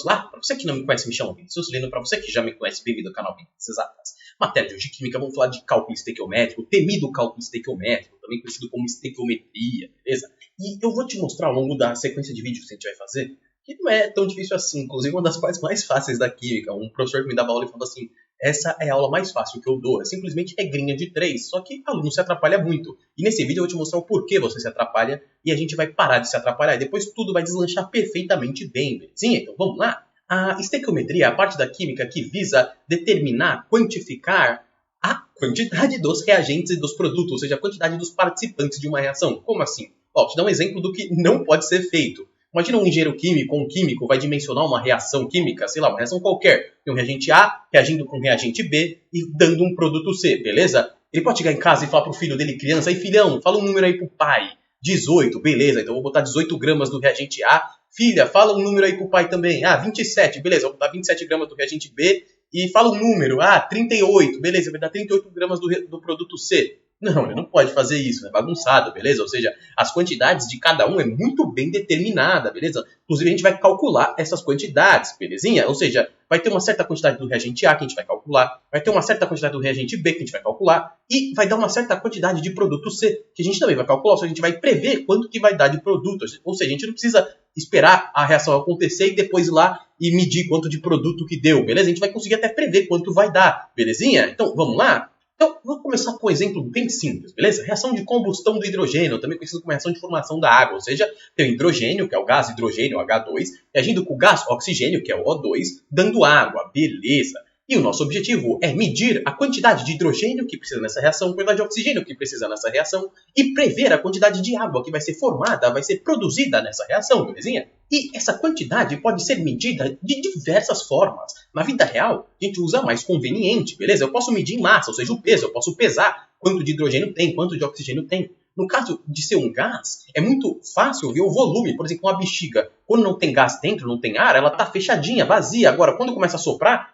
lá? Para você que não me conhece, me chamo Vinícius Lino. Para você que já me conhece, bem-vindo ao canal Vinícius Exatas. Matéria de hoje de química, vamos falar de cálculo estequiométrico, temido cálculo estequiométrico, também conhecido como estequiometria, beleza? E eu vou te mostrar ao longo da sequência de vídeos que a gente vai fazer, que não é tão difícil assim, inclusive uma das partes mais fáceis da química. Um professor que me dava aula e falou assim, essa é a aula mais fácil que eu dou, é simplesmente regrinha de 3, só que o aluno se atrapalha muito. E nesse vídeo eu vou te mostrar o porquê você se atrapalha e a gente vai parar de se atrapalhar e depois tudo vai deslanchar perfeitamente bem, belezinha? Então vamos lá? A estequiometria é a parte da química que visa determinar, quantificar a quantidade dos reagentes e dos produtos, ou seja, a quantidade dos participantes de uma reação. Como assim? Vou te dar um exemplo do que não pode ser feito. Imagina um engenheiro químico ou um químico vai dimensionar uma reação química, sei lá, uma reação qualquer. Tem um reagente A reagindo com um reagente B e dando um produto C, beleza? Ele pode chegar em casa e falar pro filho dele, criança, aí filhão, fala um número aí pro pai. 18, beleza, então eu vou botar 18 gramas do reagente A. Filha, fala um número aí pro pai também. 27, beleza, eu vou botar 27 gramas do reagente B. E fala um número, 38, beleza, vai dar 38 gramas do produto C. Não, ele não pode fazer isso, é bagunçado, beleza? Ou seja, as quantidades de cada um é muito bem determinada, beleza? Inclusive, a gente vai calcular essas quantidades, belezinha? Ou seja, vai ter uma certa quantidade do reagente A que a gente vai calcular, vai ter uma certa quantidade do reagente B que a gente vai calcular, e vai dar uma certa quantidade de produto C que a gente também vai calcular, ou seja, a gente vai prever quanto que vai dar de produto. Ou seja, a gente não precisa esperar a reação acontecer e depois ir lá e medir quanto de produto que deu, beleza? A gente vai conseguir até prever quanto vai dar, belezinha? Então, vamos lá? Então, vou começar com um exemplo bem simples, beleza? Reação de combustão do hidrogênio, também conhecido como reação de formação da água, ou seja, tem o hidrogênio, que é o gás hidrogênio, H2, reagindo com o gás oxigênio, que é o O2, dando água, beleza? E o nosso objetivo é medir a quantidade de hidrogênio que precisa nessa reação, a quantidade de oxigênio que precisa nessa reação e prever a quantidade de água que vai ser formada, vai ser produzida nessa reação, belezinha? E essa quantidade pode ser medida de diversas formas. Na vida real, a gente usa a mais conveniente, beleza? Eu posso medir em massa, ou seja, o peso, eu posso pesar quanto de hidrogênio tem, quanto de oxigênio tem. No caso de ser um gás, é muito fácil ver o volume. Por exemplo, uma bexiga, quando não tem gás dentro, não tem ar, ela está fechadinha, vazia. Agora, quando começa a soprar,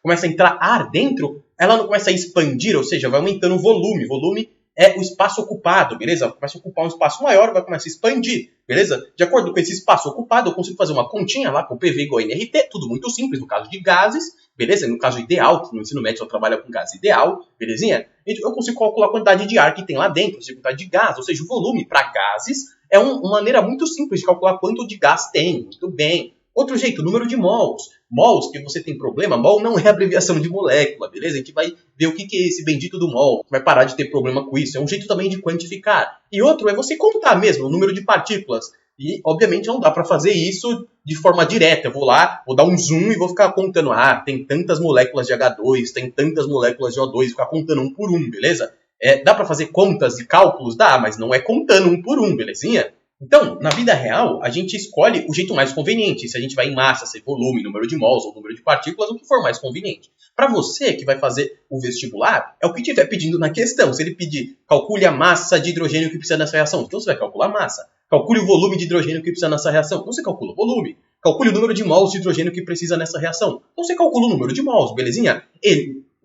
começa a entrar ar dentro, ela não começa a expandir, ou seja, vai aumentando o volume. Volume é o espaço ocupado, beleza? Começa a ocupar um espaço maior, vai começar a expandir, beleza? De acordo com esse espaço ocupado, eu consigo fazer uma continha lá com PV igual a NRT, tudo muito simples no caso de gases, beleza? No caso ideal, que no ensino médio só trabalha com gás ideal, belezinha? Eu consigo calcular a quantidade de ar que tem lá dentro, a quantidade de gás, ou seja, o volume para gases é uma maneira muito simples de calcular quanto de gás tem, muito bem. Outro jeito, número de mols. Mols, que você tem problema, mol não é abreviação de molécula, beleza? A gente vai ver o que é esse bendito do mol. Vai parar de ter problema com isso. É um jeito também de quantificar. E outro é você contar mesmo o número de partículas. E, obviamente, não dá para fazer isso de forma direta. Eu vou lá, vou dar um zoom e vou ficar contando. Tem tantas moléculas de H2, tem tantas moléculas de O2, ficar contando um por um, beleza? Dá para fazer contas e cálculos? Dá, mas não é contando um por um, belezinha? Então, na vida real, a gente escolhe o jeito mais conveniente. Se a gente vai em massa, se volume, número de mols ou número de partículas, o que for mais conveniente. Para você que vai fazer o vestibular, é o que estiver pedindo na questão. Se ele pedir, calcule a massa de hidrogênio que precisa nessa reação, então você vai calcular a massa. Calcule o volume de hidrogênio que precisa nessa reação, então você calcula o volume. Calcule o número de mols de hidrogênio que precisa nessa reação, então você calcula o número de mols, belezinha?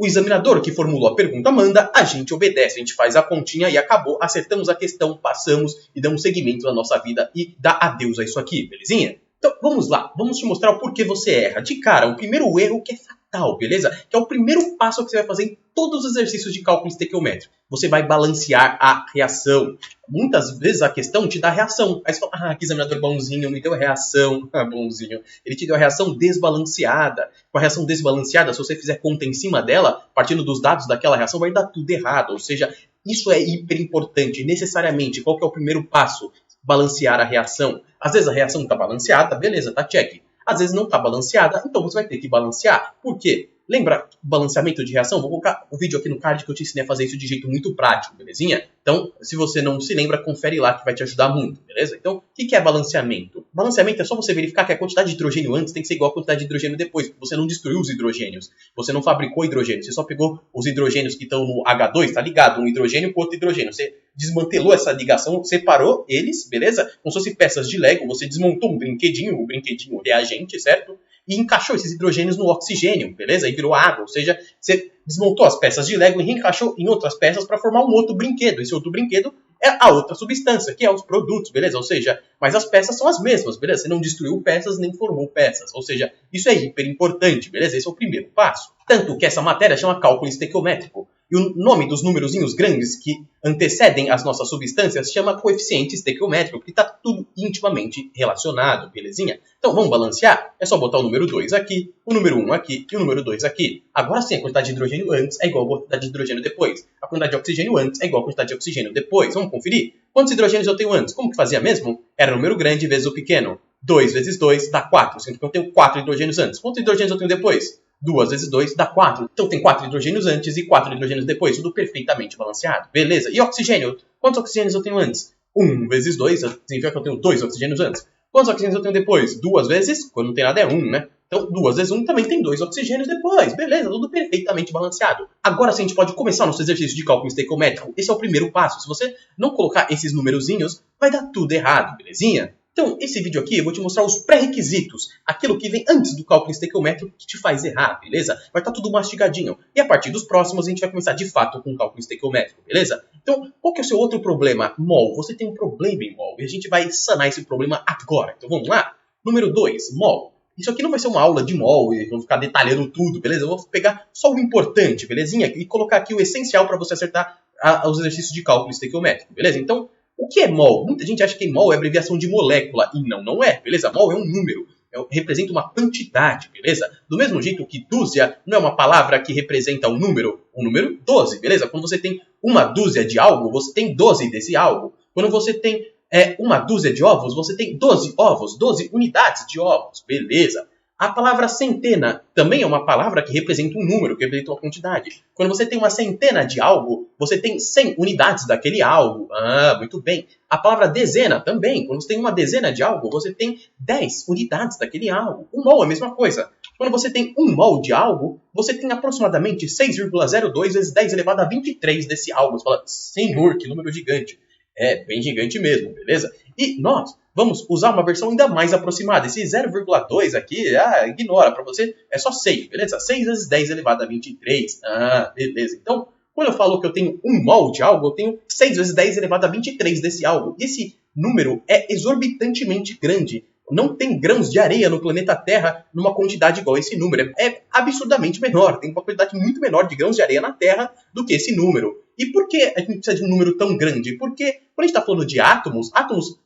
O examinador que formulou a pergunta manda, a gente obedece, a gente faz a continha e acabou, acertamos a questão, passamos e damos seguimento na nossa vida e dá adeus a isso aqui, belezinha? Então, vamos lá, vamos te mostrar o porquê você erra. De cara, o primeiro erro que é fatal, beleza? Que é o primeiro passo que você vai fazer em todos os exercícios de cálculo estequiométrico. Você vai balancear a reação. Muitas vezes a questão te dá reação. Aí você fala, que examinador bonzinho, me deu a reação. Bonzinho. Ele te deu a reação desbalanceada. Com a reação desbalanceada, se você fizer conta em cima dela, partindo dos dados daquela reação, vai dar tudo errado. Ou seja, isso é hiper importante. Necessariamente, qual que é o primeiro passo? Balancear a reação. Às vezes a reação está balanceada, beleza, tá check. Às vezes não está balanceada, então você vai ter que balancear. Por quê? Lembra balanceamento de reação? Vou colocar o vídeo aqui no card que eu te ensinei a fazer isso de jeito muito prático, belezinha? Então, se você não se lembra, confere lá que vai te ajudar muito, beleza? Então, o que é balanceamento? Balanceamento é só você verificar que a quantidade de hidrogênio antes tem que ser igual à quantidade de hidrogênio depois, porque você não destruiu os hidrogênios, você não fabricou hidrogênio, você só pegou os hidrogênios que estão no H2, tá ligado? Um hidrogênio com outro hidrogênio. Você desmantelou essa ligação, separou eles, beleza? Como se fossem peças de Lego, você desmontou um brinquedinho, o brinquedinho reagente, certo? E encaixou esses hidrogênios no oxigênio, beleza? E virou água, ou seja, você desmontou as peças de Lego e reencaixou em outras peças para formar um outro brinquedo. Esse outro brinquedo é a outra substância, que é os produtos, beleza? Ou seja, mas as peças são as mesmas, beleza? Você não destruiu peças nem formou peças. Ou seja, isso é hiper importante, beleza? Esse é o primeiro passo. Tanto que essa matéria chama cálculo estequiométrico. E o nome dos numerozinhos grandes que antecedem as nossas substâncias chama coeficiente estequiométrico, porque está tudo intimamente relacionado, belezinha? Então vamos balancear? É só botar o número 2 aqui, o número 1 aqui e o número 2 aqui. Agora sim, a quantidade de hidrogênio antes é igual a quantidade de hidrogênio depois. A quantidade de oxigênio antes é igual a quantidade de oxigênio depois. Vamos conferir? Quantos hidrogênios eu tenho antes? Como que fazia mesmo? Era o número grande vezes o pequeno. 2 vezes 2 dá 4, sendo que eu tenho 4 hidrogênios antes. Quantos hidrogênios eu tenho depois? 2 vezes 2 dá 4. Então tem 4 hidrogênios antes e 4 hidrogênios depois. Tudo perfeitamente balanceado. Beleza. E oxigênio? Quantos oxigênios eu tenho antes? 1 vezes 2 significa que eu tenho 2 oxigênios antes. Quantos oxigênios eu tenho depois? 2 vezes, quando não tem nada é 1, né? Então 2 vezes 1 também tem 2 oxigênios depois. Beleza, tudo perfeitamente balanceado. Agora sim a gente pode começar nosso exercício de cálculo estequiométrico. Esse é o primeiro passo. Se você não colocar esses numerozinhos, vai dar tudo errado, belezinha? Então, esse vídeo aqui eu vou te mostrar os pré-requisitos, aquilo que vem antes do cálculo estequiométrico que te faz errar, beleza? Vai estar tudo mastigadinho. E a partir dos próximos a gente vai começar de fato com o cálculo estequiométrico, beleza? Então, qual que é o seu outro problema? Mol. Você tem um problema em mol e a gente vai sanar esse problema agora. Então vamos lá? Número 2, mol. Isso aqui não vai ser uma aula de mol e vamos ficar detalhando tudo, beleza? Eu vou pegar só o importante, belezinha? E colocar aqui o essencial para você acertar os exercícios de cálculo estequiométrico, beleza? Então, o que é mol? Muita gente acha que mol é abreviação de molécula, e não é, beleza? Mol é um número, representa uma quantidade, beleza? Do mesmo jeito que dúzia não é uma palavra que representa um número 12, beleza? Quando você tem uma dúzia de algo, você tem 12 desse algo. Quando você tem uma dúzia de ovos, você tem 12 ovos, 12 unidades de ovos, beleza? A palavra centena também é uma palavra que representa um número, que representa uma quantidade. Quando você tem uma centena de algo, você tem 100 unidades daquele algo. Ah, muito bem. A palavra dezena também. Quando você tem uma dezena de algo, você tem 10 unidades daquele algo. Um mol é a mesma coisa. Quando você tem um mol de algo, você tem aproximadamente 6,02 vezes 10 elevado a 23 desse algo. Você fala, senhor, que número gigante. É, bem gigante mesmo, beleza? E nós vamos usar uma versão ainda mais aproximada. Esse 0,2 aqui, ignora, para você é só 6, beleza? 6 vezes 10 elevado a 23. Ah, beleza. Então, quando eu falo que eu tenho um mol de algo, eu tenho 6 vezes 10 elevado a 23 desse algo. Esse número é exorbitantemente grande. Não tem grãos de areia no planeta Terra numa quantidade igual a esse número. É absurdamente menor. Tem uma quantidade muito menor de grãos de areia na Terra do que esse número. E por que a gente precisa de um número tão grande? Porque quando a gente está falando de átomos,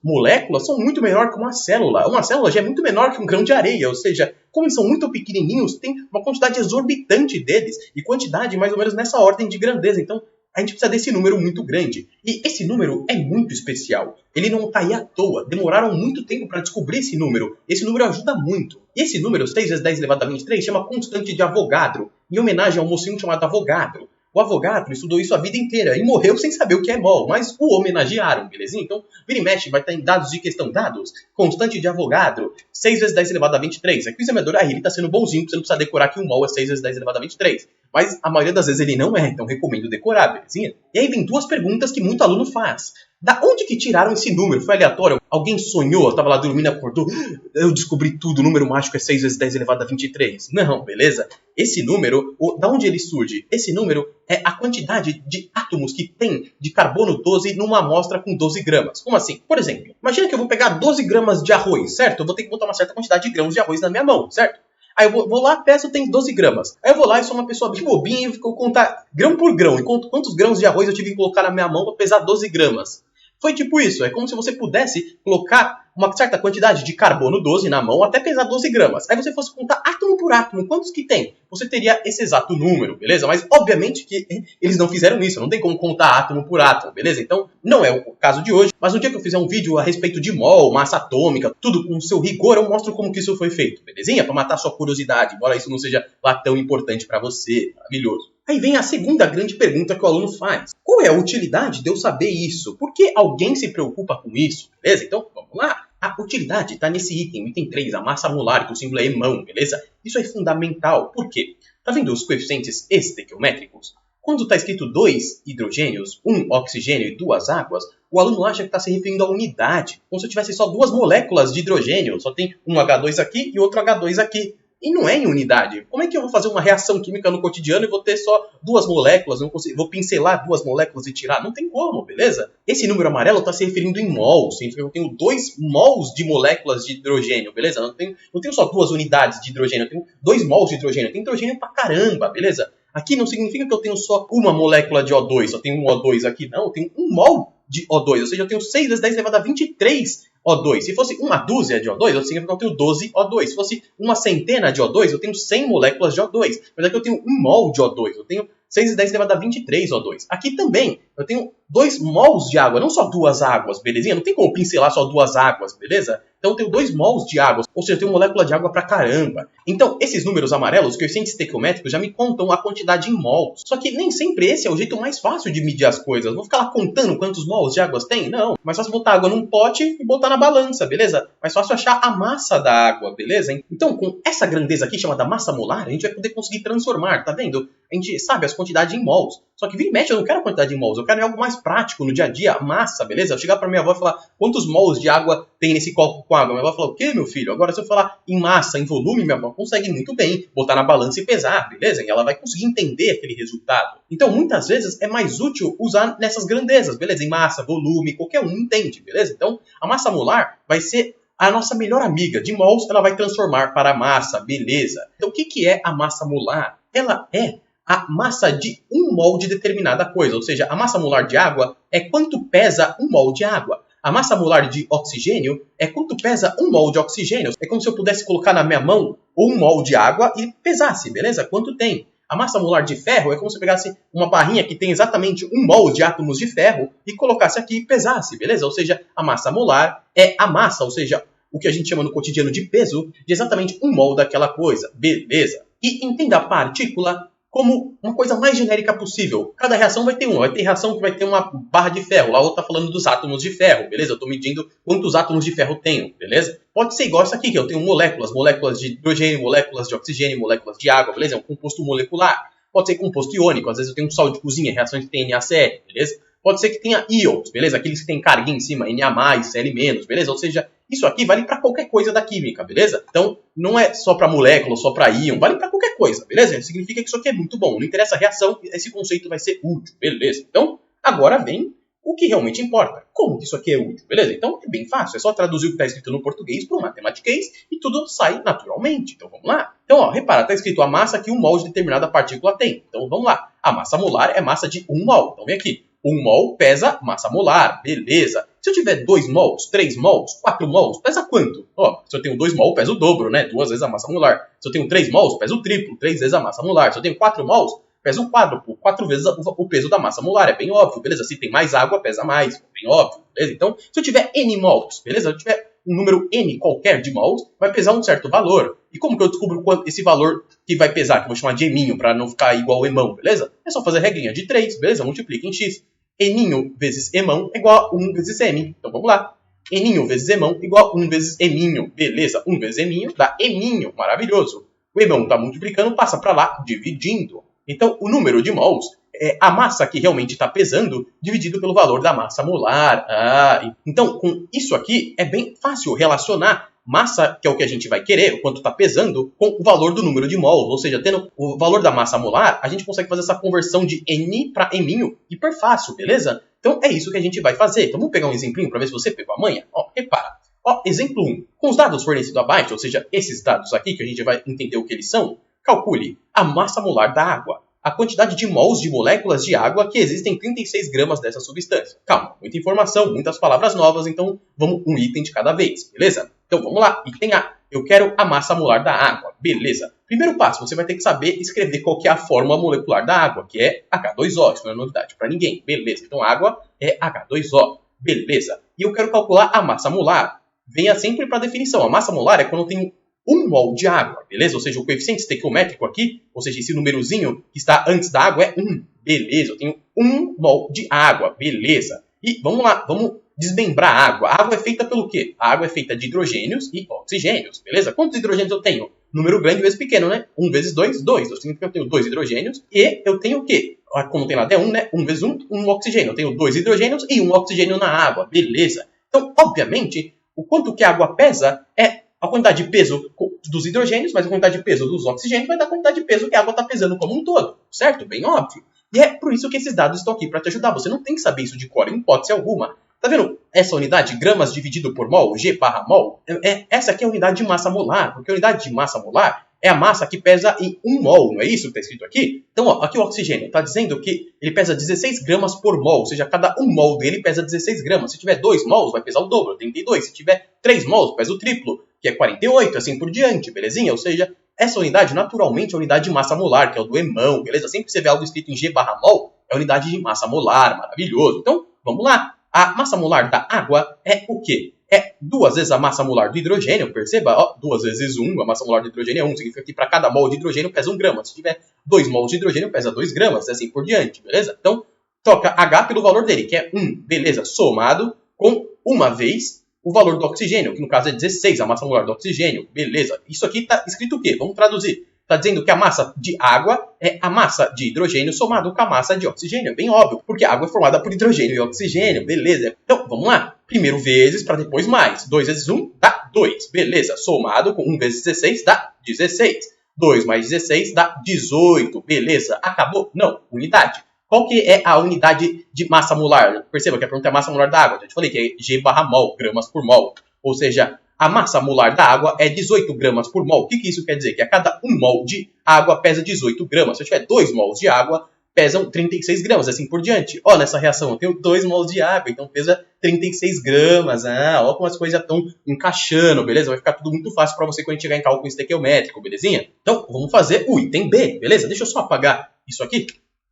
moléculas, são muito menor que uma célula. Uma célula já é muito menor que um grão de areia. Ou seja, como eles são muito pequenininhos, tem uma quantidade exorbitante deles. E quantidade mais ou menos nessa ordem de grandeza. Então, a gente precisa desse número muito grande. E esse número é muito especial. Ele não está aí à toa. Demoraram muito tempo para descobrir esse número. Esse número ajuda muito. E esse número, 6 vezes 10 elevado a 23, chama constante de Avogadro, em homenagem ao mocinho chamado Avogadro. O Avogadro estudou isso a vida inteira e morreu sem saber o que é mol, mas o homenagearam, belezinha? Então, vira e mexe, vai estar em dados de questão. Dados, constante de Avogadro, 6 vezes 10 elevado a 23. Aqui o examinador, ele está sendo bonzinho, você não precisa decorar que o mol é 6 vezes 10 elevado a 23. Mas a maioria das vezes ele não é, então recomendo decorar, belezinha? E aí vem duas perguntas que muito aluno faz. Da onde que tiraram esse número? Foi aleatório? Alguém sonhou? Estava lá dormindo, acordou? Eu descobri tudo, o número mágico é 6 vezes 10 elevado a 23. Não, beleza? Esse número, da onde ele surge? Esse número é a quantidade de átomos que tem de carbono 12 numa amostra com 12 gramas. Como assim? Por exemplo, imagina que eu vou pegar 12 gramas de arroz, certo? Eu vou ter que botar uma certa quantidade de grãos de arroz na minha mão, certo? Aí eu vou lá, peço, tem 12 gramas. Aí eu vou lá e sou uma pessoa bem bobinha e fico contar grão por grão. E conto quantos grãos de arroz eu tive que colocar na minha mão para pesar 12 gramas. Foi tipo isso, é como se você pudesse colocar uma certa quantidade de carbono 12 na mão até pesar 12 gramas. Aí você fosse contar átomo por átomo, quantos que tem? Você teria esse exato número, beleza? Mas obviamente que eles não fizeram isso, não tem como contar átomo por átomo, beleza? Então não é o caso de hoje, mas no dia que eu fizer um vídeo a respeito de mol, massa atômica, tudo com seu rigor, eu mostro como que isso foi feito, belezinha? Para matar sua curiosidade, embora isso não seja lá tão importante para você, maravilhoso. Aí vem a segunda grande pergunta que o aluno faz. Qual é a utilidade de eu saber isso? Por que alguém se preocupa com isso? Beleza? Então, vamos lá. A utilidade está nesse item 3, a massa molar, que o símbolo é emão, beleza? Isso é fundamental. Por quê? Tá vendo os coeficientes estequiométricos? Quando está escrito 2 hidrogênios, 1 oxigênio e 2 águas, o aluno acha que está se referindo à unidade. Como se eu tivesse só 2 moléculas de hidrogênio. Só tem um H2 aqui e outro H2 aqui. E não é em unidade. Como é que eu vou fazer uma reação química no cotidiano e vou ter só 2 moléculas, vou pincelar 2 moléculas e tirar? Não tem como, beleza? Esse número amarelo está se referindo em mols. Eu tenho 2 mols de moléculas de hidrogênio, beleza? Não tenho só 2 unidades de hidrogênio, eu tenho 2 mols de hidrogênio. Tem hidrogênio pra caramba, beleza? Aqui não significa que eu tenho só uma molécula de O2, só tenho um O2 aqui. Não, eu tenho 1 mol de O2, ou seja, eu tenho 6 vezes 10 elevado a 23 O2. Se fosse uma dúzia de O2, significa que eu tenho 12 O2. Se fosse uma centena de O2, eu tenho 100 moléculas de O2. Mas aqui eu tenho 1 mol de O2, eu tenho 6 vezes 10 elevado a 23 O2. Aqui também eu tenho 2 mols de água, não só 2 águas, belezinha? Não tem como pincelar só 2 águas, beleza? Então eu tenho 2 mols de água, ou seja, eu tenho molécula de água pra caramba. Então, esses números amarelos, os coeficientes estequiométricos, já me contam a quantidade em mols. Só que nem sempre esse é o jeito mais fácil de medir as coisas. Eu vou ficar lá contando quantos mols de água tem? Não. Mais fácil botar água num pote e botar na balança, beleza? Mais fácil achar a massa da água, beleza? Então, com essa grandeza aqui, chamada massa molar, a gente vai poder conseguir transformar, tá vendo? A gente sabe as quantidades em mols. Só que vira e mexe, eu não quero a quantidade em mols, eu quero algo mais prático no dia a dia, a massa, beleza? Eu chegar pra minha avó e falar quantos mols de água tem nesse copo com água. Minha avó fala, o quê, meu filho? Agora, se eu falar em massa, em volume, minha avó consegue muito bem botar na balança e pesar, beleza? E ela vai conseguir entender aquele resultado. Então, muitas vezes, é mais útil usar nessas grandezas, beleza? Em massa, volume, qualquer um entende, beleza? Então, a massa molar vai ser a nossa melhor amiga. De mols, ela vai transformar para massa, beleza? Então, o que é a massa molar? Ela é a massa de 1 mol de determinada coisa, ou seja, a massa molar de água é quanto pesa 1 mol de água. A massa molar de oxigênio é quanto pesa 1 mol de oxigênio. É como se eu pudesse colocar na minha mão 1 mol de água e pesasse, beleza? Quanto tem? A massa molar de ferro é como se eu pegasse uma barrinha que tem exatamente 1 mol de átomos de ferro e colocasse aqui e pesasse, beleza? Ou seja, a massa molar é a massa, ou seja, o que a gente chama no cotidiano de peso, de exatamente 1 mol daquela coisa, beleza? E entenda a partícula como uma coisa mais genérica possível. Cada reação vai ter uma. Vai ter reação que vai ter uma barra de ferro. Lá outra tá falando dos átomos de ferro, beleza? Eu estou medindo quantos átomos de ferro tenho, beleza? Pode ser igual essa aqui, que eu tenho moléculas de hidrogênio, moléculas de oxigênio, moléculas de água, beleza? É um composto molecular. Pode ser composto iônico. Às vezes eu tenho um sal de cozinha, reações que tem NaCl, beleza? Pode ser que tenha íons, beleza? Aqueles que tem carguinha em cima, Na+, Cl-, beleza? Ou seja, isso aqui vale para qualquer coisa da química, beleza? Então, não é só para molécula, só para íon, vale para qualquer coisa, beleza? Significa que isso aqui é muito bom. Não interessa a reação, esse conceito vai ser útil, beleza? Então, agora vem o que realmente importa. Como que isso aqui é útil, beleza? Então, é bem fácil. É só traduzir o que está escrito no português para o matematiquês e tudo sai naturalmente. Então, vamos lá. Então, ó, repara, está escrito a massa que 1 mol de determinada partícula tem. Então, vamos lá. A massa molar é massa de 1 mol. Então, vem aqui. 1 mol pesa massa molar, beleza. Se eu tiver 2 mols, 3 mols, 4 mols, pesa quanto? Ó, se eu tenho 2 mols, pesa o dobro, né? 2 vezes a massa molar. Se eu tenho 3 mols, pesa o triplo, 3 vezes a massa molar. Se eu tenho 4 mols, pesa o quádruplo, 4 vezes o peso da massa molar. É bem óbvio, beleza? Se tem mais água, pesa mais, bem óbvio, beleza? Então, se eu tiver N mols, beleza? Se eu tiver um número N qualquer de mols, vai pesar um certo valor. E como que eu descubro quanto esse valor que vai pesar, que eu vou chamar de eminho, para não ficar igual o emão, beleza? É só fazer a regrinha de 3, beleza? Multiplica em x. Eninho vezes emão é igual a 1 vezes m. Então vamos lá. Eninho vezes emão é igual a 1 vezes eminho. Beleza, 1 vezes eminho dá eminho. Maravilhoso. O emão está multiplicando, passa para lá, dividindo. Então o número de mols é a massa que realmente está pesando dividido pelo valor da massa molar. Então com isso aqui é bem fácil relacionar massa, que é o que a gente vai querer, o quanto está pesando, com o valor do número de mols. Ou seja, tendo o valor da massa molar, a gente consegue fazer essa conversão de N para eminho hiper fácil, beleza? Então é isso que a gente vai fazer. Então vamos pegar um exemplinho para ver se você pegou a manha? Ó, repara. Ó, exemplo 1. Com os dados fornecidos abaixo, ou seja, esses dados aqui que a gente vai entender o que eles são, calcule a massa molar da água. A quantidade de mols de moléculas de água que existem em 36 gramas dessa substância. Calma, muita informação, muitas palavras novas, então vamos um item de cada vez, beleza? Então vamos lá, item A. Eu quero a massa molar da água, beleza. Primeiro passo, você vai ter que saber escrever qual que é a fórmula molecular da água, que é H2O, isso não é novidade para ninguém, beleza. Então água é H2O, beleza. E eu quero calcular a massa molar. Venha sempre para a definição, a massa molar é quando eu tenho 1 mol de água, beleza? Ou seja, o coeficiente estequiométrico aqui, ou seja, esse númerozinho que está antes da água é 1, beleza. Eu tenho 1 mol de água, beleza. E vamos lá, vamos desmembrar a água. A água é feita pelo quê? A água é feita de hidrogênios e oxigênios, beleza? Quantos hidrogênios eu tenho? Número grande vezes pequeno, né? 1 vezes 2, 2. Isso significa que eu tenho 2 hidrogênios e eu tenho o quê? Como tem lá até 1, né? 1 vezes 1, 1 oxigênio. Eu tenho 2 hidrogênios e 1 oxigênio na água, beleza. Então, obviamente, o quanto que a água pesa é a quantidade de peso dos hidrogênios mais a quantidade de peso dos oxigênios vai dar a quantidade de peso que a água está pesando como um todo, certo? Bem óbvio. E é por isso que esses dados estão aqui para te ajudar. Você não tem que saber isso de cor, em hipótese alguma. Tá vendo essa unidade, gramas dividido por mol, G/mol? Essa aqui é a unidade de massa molar, porque a unidade de massa molar é a massa que pesa em 1 mol, não é isso que está escrito aqui? Então, ó, aqui o oxigênio está dizendo que ele pesa 16 gramas por mol, ou seja, cada 1 mol dele pesa 16 gramas. Se tiver 2 mols, vai pesar o dobro, 32. Se tiver 3 mols, pesa o triplo, que é 48, assim por diante, belezinha? Ou seja, essa unidade, naturalmente, é a unidade de massa molar, que é o do EMão, beleza? Sempre que você vê algo escrito em G/mol, é a unidade de massa molar, maravilhoso. Então, vamos lá. A massa molar da água é o quê? É 2 vezes a massa molar do hidrogênio, perceba, ó, 2 vezes 1, a massa molar do hidrogênio é 1, significa que para cada mol de hidrogênio pesa 1 grama. Se tiver 2 mols de hidrogênio, pesa 2 gramas, assim por diante, beleza? Então, troca H pelo valor dele, que é 1, beleza, somado com uma vez o valor do oxigênio, que no caso é 16, a massa molar do oxigênio, beleza. Isso aqui está escrito o quê? Vamos traduzir. Está dizendo que a massa de água é a massa de hidrogênio somado com a massa de oxigênio. É bem óbvio, porque a água é formada por hidrogênio e oxigênio, beleza? Então, vamos lá. Primeiro vezes para depois mais. 2 vezes 1 dá 2, beleza. Somado com 1 vezes 16 dá 16. 2 mais 16 dá 18, beleza. Acabou? Não, unidade. Qual que é a unidade de massa molar? Perceba que a pergunta é a massa molar da água. Já te falei que é G/mol, gramas por mol. Ou seja, a massa molar da água é 18 gramas por mol. O que isso quer dizer? Que a cada 1 mol de água pesa 18 gramas. Se eu tiver 2 mols de água, pesam 36 gramas, assim por diante. Ó, nessa reação eu tenho 2 mols de água, então pesa 36 gramas. Ó como as coisas estão encaixando, beleza? Vai ficar tudo muito fácil para você quando chegar em cálculo estequiométrico, belezinha? Então, vamos fazer o item B, beleza? Deixa eu só apagar isso aqui.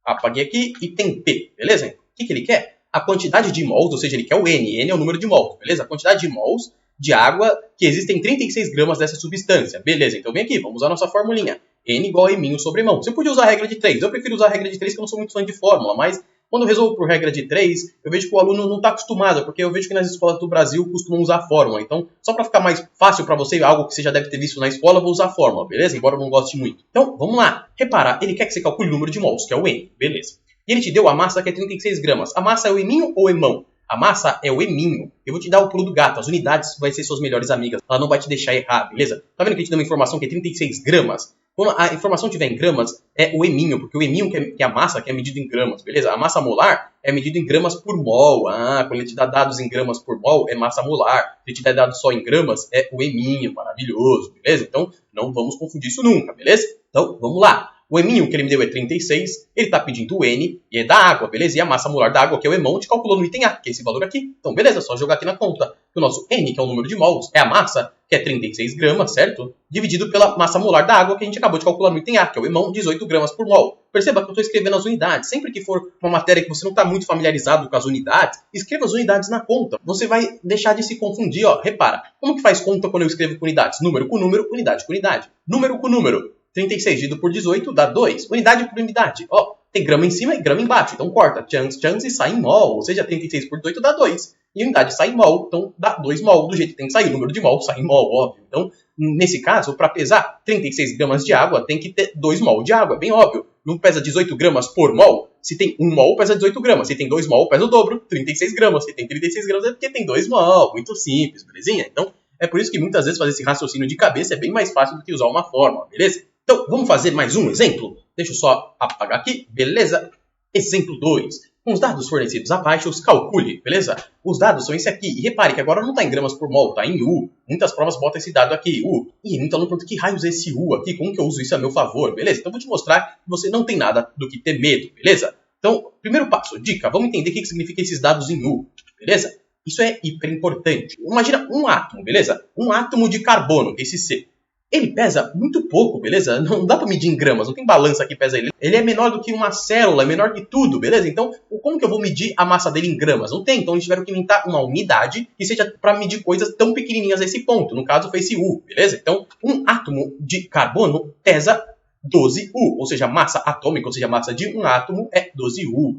Apaguei aqui, item B, beleza? O que ele quer? A quantidade de mols, ou seja, ele quer o N. N é o número de mols, beleza? A quantidade de mols de água que existem 36 gramas dessa substância. Beleza, então vem aqui, vamos usar nossa formulinha. N igual a Eminho sobre mão. Você podia usar a regra de 3. Eu prefiro usar a regra de 3 porque eu não sou muito fã de fórmula, mas quando eu resolvo por regra de 3, eu vejo que o aluno não está acostumado, porque eu vejo que nas escolas do Brasil costumam usar fórmula. Então, só para ficar mais fácil para você, algo que você já deve ter visto na escola, eu vou usar a fórmula, beleza? Embora eu não goste muito. Então, vamos lá. Repara, ele quer que você calcule o número de mols, que é o N, beleza. E ele te deu a massa, que é 36 gramas. A massa é o Eminho ou Emão? A massa é o Eminho. Eu vou te dar o pulo do gato. As unidades vai ser suas melhores amigas. Ela não vai te deixar errar, beleza? Tá vendo que a gente deu uma informação que é 36 gramas? Quando a informação estiver em gramas, é o Eminho, porque o Eminho que é a massa que é medido em gramas, beleza? A massa molar é medida em gramas por mol. Quando ele te dá dados em gramas por mol, é massa molar. Se ele te der dados só em gramas, é o Eminho. Maravilhoso, beleza? Então, não vamos confundir isso nunca, beleza? Então, vamos lá. O Eminho que ele me deu é 36, ele está pedindo o N, e é da água, beleza? E a massa molar da água, que é o Emão, a gente calculou no item A, que é esse valor aqui. Então, beleza, só jogar aqui na conta. O nosso N, que é o número de mols, é a massa, que é 36 gramas, certo? Dividido pela massa molar da água, que a gente acabou de calcular no item A, que é o Emão, 18 gramas por mol. Perceba que eu estou escrevendo as unidades. Sempre que for uma matéria que você não está muito familiarizado com as unidades, escreva as unidades na conta. Você vai deixar de se confundir, ó. Repara, como que faz conta quando eu escrevo com unidades? Número com número, unidade com unidade. Número com número. 36 dividido por 18 dá 2. Unidade por unidade. Ó, tem grama em cima e grama embaixo. Então corta. Chance e sai em mol. Ou seja, 36 por 18 dá 2. E unidade sai em mol. Então dá 2 mol. Do jeito que tem que sair. O número de mol sai em mol, óbvio. Então, nesse caso, para pesar 36 gramas de água, tem que ter 2 mol de água. Bem óbvio. Não pesa 18 gramas por mol. Se tem 1 mol, pesa 18 gramas. Se tem 2 mol, pesa o dobro. 36 gramas. Se tem 36 gramas, é porque tem 2 mol. Muito simples, belezinha? Então, é por isso que muitas vezes fazer esse raciocínio de cabeça é bem mais fácil do que usar uma fórmula, beleza? Então, vamos fazer mais um exemplo? Deixa eu só apagar aqui, beleza? Exemplo 2. Com os dados fornecidos abaixo, calcule, beleza? Os dados são esse aqui. E repare que agora não está em gramas por mol, está em U. Muitas provas botam esse dado aqui, U. E então não pergunta que raios é esse U aqui, como que eu uso isso a meu favor, beleza? Então, vou te mostrar que você não tem nada do que ter medo, beleza? Então, primeiro passo, dica, vamos entender o que significa esses dados em U, beleza? Isso é hiper importante. Imagina um átomo, beleza? Um átomo de carbono, esse C. Ele pesa muito pouco, beleza? Não dá para medir em gramas, não tem balança que pesa ele. Ele é menor do que uma célula, é menor que tudo, beleza? Então, como que eu vou medir a massa dele em gramas? Não tem, então eles tiveram que inventar uma unidade que seja para medir coisas tão pequenininhas a esse ponto. No caso, foi esse U, beleza? Então, um átomo de carbono pesa 12 U, ou seja, massa atômica, ou seja, massa de um átomo é 12 U.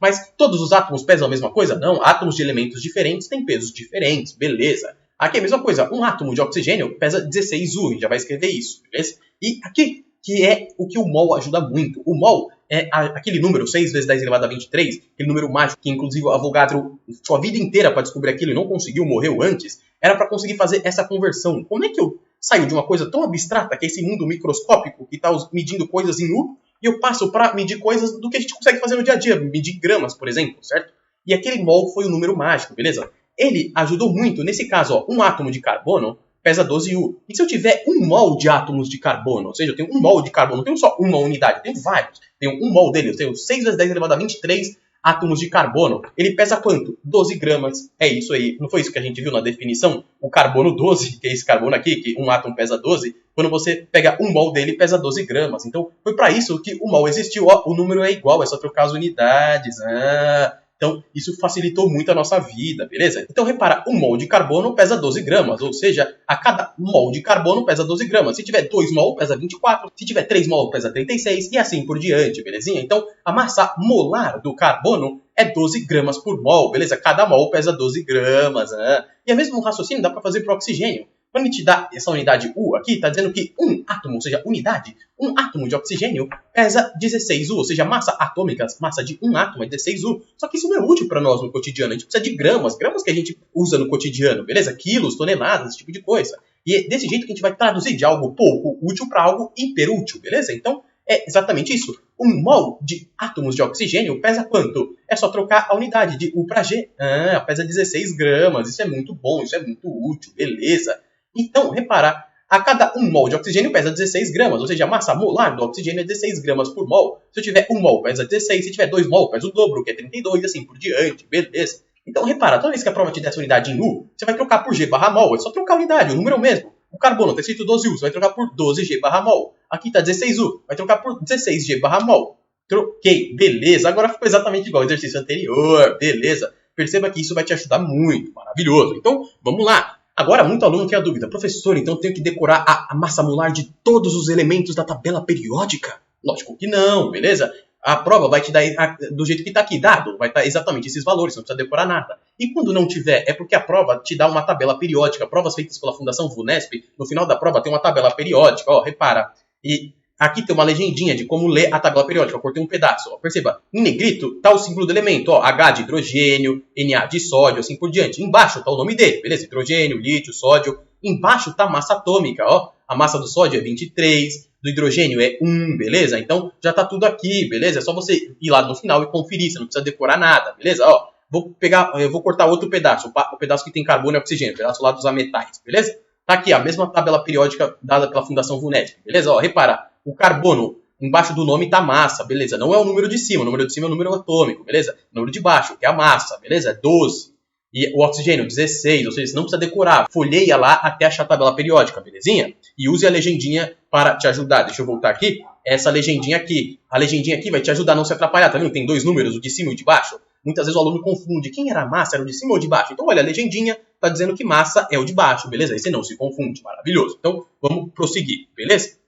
Mas todos os átomos pesam a mesma coisa? Não, átomos de elementos diferentes têm pesos diferentes, beleza? Aqui é a mesma coisa, um átomo de oxigênio pesa 16 U, a gente já vai escrever isso, beleza? E aqui, que é o que o mol ajuda muito. O mol é aquele número, 6 vezes 10 elevado a 23, aquele número mágico que inclusive o Avogadro ficou a vida inteira para descobrir aquilo e não conseguiu, morreu antes. era para conseguir fazer essa conversão. Como é que eu saio de uma coisa tão abstrata, que é esse mundo microscópico, que está medindo coisas em U, e eu passo para medir coisas do que a gente consegue fazer no dia a dia, medir gramas, por exemplo, certo? E aquele mol foi o número mágico, beleza? Ele ajudou muito, nesse caso, ó, um átomo de carbono pesa 12 U. E se eu tiver 1 mol de átomos de carbono, ou seja, eu tenho 1 mol de carbono, não tenho só uma unidade, eu tenho vários. Tenho 1 mol dele, eu tenho 6 vezes 10 elevado a 23 átomos de carbono. Ele pesa quanto? 12 gramas. É isso aí. Não foi isso que a gente viu na definição? O carbono 12, que é esse carbono aqui, que um átomo pesa 12, quando você pega 1 mol dele, pesa 12 gramas. Então, foi para isso que o mol existiu. Ó, o número é igual, é só trocar as unidades. Então, isso facilitou muito a nossa vida, beleza? Então, repara, 1 mol de carbono pesa 12 gramas, ou seja, a cada mol de carbono pesa 12 gramas. Se tiver 2 mol, pesa 24. Se tiver 3 mol, pesa 36, e assim por diante, belezinha? Então, a massa molar do carbono é 12 gramas por mol, beleza? Cada mol pesa 12 gramas, E o mesmo raciocínio dá para fazer para o oxigênio. Quando a gente dá essa unidade U aqui, está dizendo que um átomo, ou seja, unidade, um átomo de oxigênio pesa 16 U, ou seja, massa atômica, massa de um átomo é 16 U. Só que isso não é útil para nós no cotidiano, a gente precisa de gramas, gramas que a gente usa no cotidiano, beleza? Quilos, toneladas, esse tipo de coisa. E é desse jeito que a gente vai traduzir de algo pouco útil para algo hiperútil, beleza? Então, é exatamente isso. 1 mol de átomos de oxigênio pesa quanto? É só trocar a unidade de U para G. Pesa 16 gramas, isso é muito bom, isso é muito útil, beleza? Então, repara, a cada 1 mol de oxigênio pesa 16 gramas, ou seja, a massa molar do oxigênio é 16 gramas por mol. Se eu tiver 1 mol, pesa 16, se tiver 2 mol, pesa o dobro, que é 32, e assim por diante, beleza? Então, repara, toda vez que a prova te der essa unidade em U, você vai trocar por G barra mol, é só trocar a unidade, o número é o mesmo. O carbono está escrito 12U, você vai trocar por 12G barra mol. Aqui está 16U, vai trocar por 16G barra mol. Troquei, beleza, agora ficou exatamente igual ao exercício anterior, beleza? Perceba que isso vai te ajudar muito, maravilhoso. Então, vamos lá. Agora, muito aluno tem a dúvida, professor, então eu tenho que decorar a massa molar de todos os elementos da tabela periódica? Lógico que não, beleza? A prova vai te dar do jeito que está aqui, dado, vai estar exatamente esses valores, não precisa decorar nada. E quando não tiver, é porque a prova te dá uma tabela periódica. Provas feitas pela Fundação VUNESP, no final da prova tem uma tabela periódica, ó, repara. E aqui tem uma legendinha de como ler a tabela periódica. Eu cortei um pedaço. Ó. Perceba, em negrito está o símbolo do elemento. Ó, H de hidrogênio, Na de sódio, assim por diante. Embaixo está o nome dele, beleza? Hidrogênio, lítio, sódio. Embaixo está a massa atômica. Ó. A massa do sódio é 23, do hidrogênio é 1, beleza? Então já está tudo aqui, beleza? É só você ir lá no final e conferir. Você não precisa decorar nada, beleza? Ó, eu vou cortar outro pedaço. O pedaço que tem carbono e oxigênio. O pedaço lá dos ametais, beleza? Tá aqui a mesma tabela periódica dada pela Fundação VUNESP, beleza? Ó, repara. O carbono, embaixo do nome está massa, beleza? Não é o número de cima, o número de cima é o número atômico, beleza? O número de baixo, que é a massa, beleza? É 12. E o oxigênio, 16, ou seja, você não precisa decorar. Folheia lá até achar a tabela periódica, belezinha? E use a legendinha para te ajudar. Deixa eu voltar aqui. Essa legendinha aqui. A legendinha aqui vai te ajudar a não se atrapalhar, tá vendo? Tem 2 números, o de cima e o de baixo. Muitas vezes o aluno confunde. Quem era a massa? Era o de cima ou o de baixo? Então, olha, a legendinha está dizendo que massa é o de baixo, beleza? Aí você não se confunde. Maravilhoso. Então, vamos prosseguir, beleza?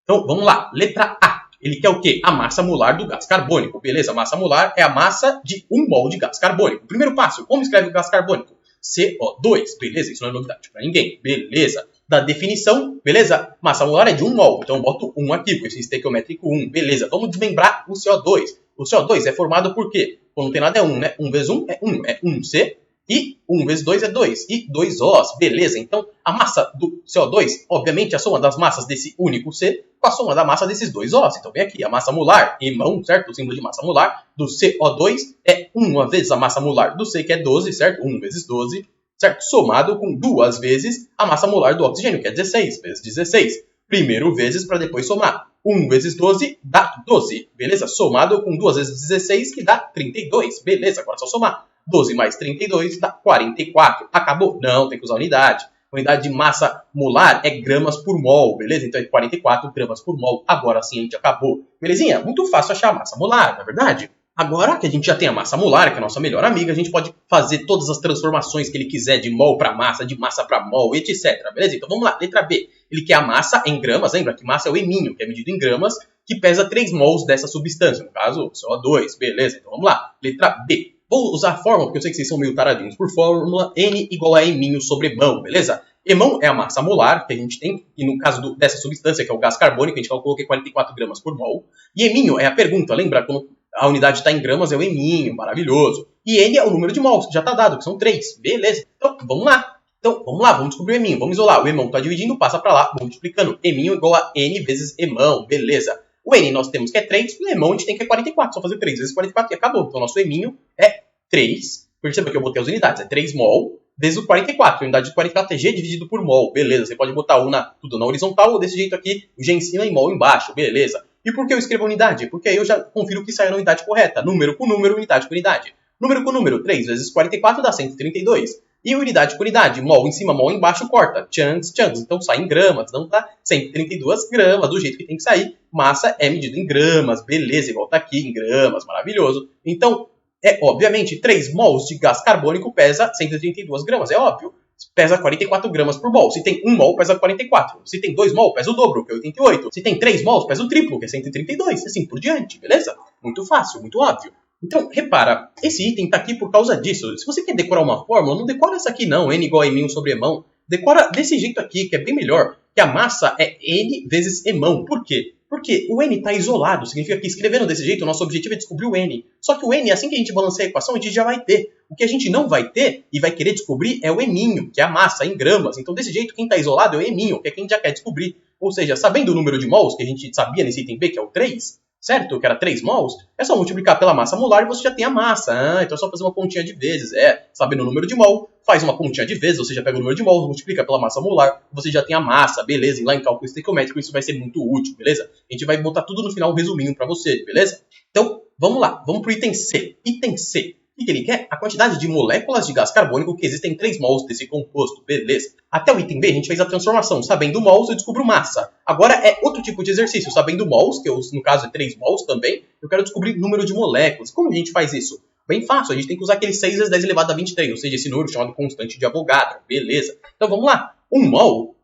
Então, vamos lá. Letra A. Ele quer o quê? A massa molar do gás carbônico. Beleza? A massa molar é a massa de 1 mol de gás carbônico. Primeiro passo. Como escreve o gás carbônico? CO2. Beleza? Isso não é novidade para ninguém. Beleza? Da definição, beleza? Massa molar é de 1 mol. Então, eu boto 1 aqui, com esse estequiométrico 1. Beleza? Vamos desmembrar o CO2. O CO2 é formado por quê? Quando não tem nada é 1, né? 1 vezes 1 é 1. É 1C. E 1 vezes 2 é 2. E 2 Os. Beleza. Então, a massa do CO2, obviamente, é a soma das massas desse único C com a soma da massa desses 2 Os. Então, vem aqui. A massa molar, M1, certo? O símbolo de massa molar do CO2 é 1 vezes a massa molar do C, que é 12, certo? 1 vezes 12, certo? Somado com 2 vezes a massa molar do oxigênio, que é 16 vezes 16. Primeiro vezes para depois somar. 1 vezes 12 dá 12. Beleza? Somado com 2 vezes 16, que dá 32. Beleza? Agora é só somar. 12 mais 32 dá 44. Acabou? Não, tem que usar unidade. A unidade de massa molar é gramas por mol, beleza? Então é 44 gramas por mol. Agora sim a gente acabou. Belezinha? Muito fácil achar a massa molar, não é verdade? Agora que a gente já tem a massa molar, que é a nossa melhor amiga, a gente pode fazer todas as transformações que ele quiser de mol para massa, de massa para mol, etc. Beleza? Então vamos lá. Letra B. Ele quer a massa em gramas. Lembra que massa é o eminho, que é medido em gramas, que pesa 3 mols dessa substância. No caso, CO2. Beleza? Então vamos lá. Letra B. Vou usar a fórmula, porque eu sei que vocês são meio taradinhos por fórmula, N igual a eminho sobre mão, beleza? Emão é a massa molar que a gente tem, e no caso dessa substância, que é o gás carbônico, a gente calculou que é 44 gramas por mol. E eminho é a pergunta, lembra? Quando a unidade está em gramas, é o eminho, maravilhoso. E N é o número de mols, que já está dado, que são 3, beleza? Então, vamos lá. Então, vamos lá, vamos descobrir o eminho. Vamos isolar. O emão está dividindo, passa para lá, multiplicando. Eminho igual a n vezes emão. Beleza. O n nós temos que é 3, o emão a gente tem que é 44. Só fazer 3 vezes 44 e acabou. Então, nosso eminho é 3. Perceba que eu botei as unidades. É 3 mol vezes o 44. A unidade de 44 é g dividido por mol. Beleza. Você pode botar tudo na horizontal ou desse jeito aqui, o g em cima e mol embaixo. Beleza. E por que eu escrevo unidade? Porque aí eu já confiro que saiu na unidade correta. Número com número, unidade com unidade. Número com número, 3 vezes 44 dá 132. E unidade por unidade, mol em cima, mol embaixo, corta. Chunks, chunks. Então sai em gramas. Então tá 132 gramas, do jeito que tem que sair. Massa é medida em gramas. Beleza, igual tá aqui em gramas. Maravilhoso. Então, obviamente, 3 mols de gás carbônico pesa 132 gramas. É óbvio. Pesa 44 gramas por mol. Se tem 1 mol, pesa 44. Se tem 2 mol, pesa o dobro, que é 88. Se tem 3 mols, pesa o triplo, que é 132. Assim por diante, beleza? Muito fácil, muito óbvio. Então, repara, esse item está aqui por causa disso. Se você quer decorar uma fórmula, não decora essa aqui não, n igual a emão sobre emão. Decora desse jeito aqui, que é bem melhor, que a massa é n vezes emão. Por quê? Porque o n está isolado, significa que escrevendo desse jeito, o nosso objetivo é descobrir o n. Só que o n, assim que a gente balanceia a equação, a gente já vai ter. O que a gente não vai ter e vai querer descobrir é o eminho, que é a massa em gramas. Então, desse jeito, quem está isolado é o eminho, que é quem a gente já quer descobrir. Ou seja, sabendo o número de mols, que a gente sabia nesse item B, que é o 3... certo? Que era 3 mols, é só multiplicar pela massa molar e você já tem a massa. Então é só fazer uma continha de vezes. Sabendo o número de mol, faz uma continha de vezes, ou seja, pega o número de mols, multiplica pela massa molar, você já tem a massa, beleza? E lá em cálculo estequiométrico isso vai ser muito útil, beleza? A gente vai botar tudo no final, um resuminho para você, beleza? Então, vamos lá, vamos pro item C. Item C. O que ele quer? A quantidade de moléculas de gás carbônico que existem em 3 mols desse composto, beleza? Até o item B a gente fez a transformação, sabendo mols eu descubro massa. Agora é outro tipo de exercício, sabendo mols, que no caso é 3 mols também, eu quero descobrir número de moléculas. Como a gente faz isso? Bem fácil, a gente tem que usar aquele 6 vezes 10 elevado a 23, ou seja, esse número chamado constante de Avogadro, beleza? Então vamos lá, 1 mol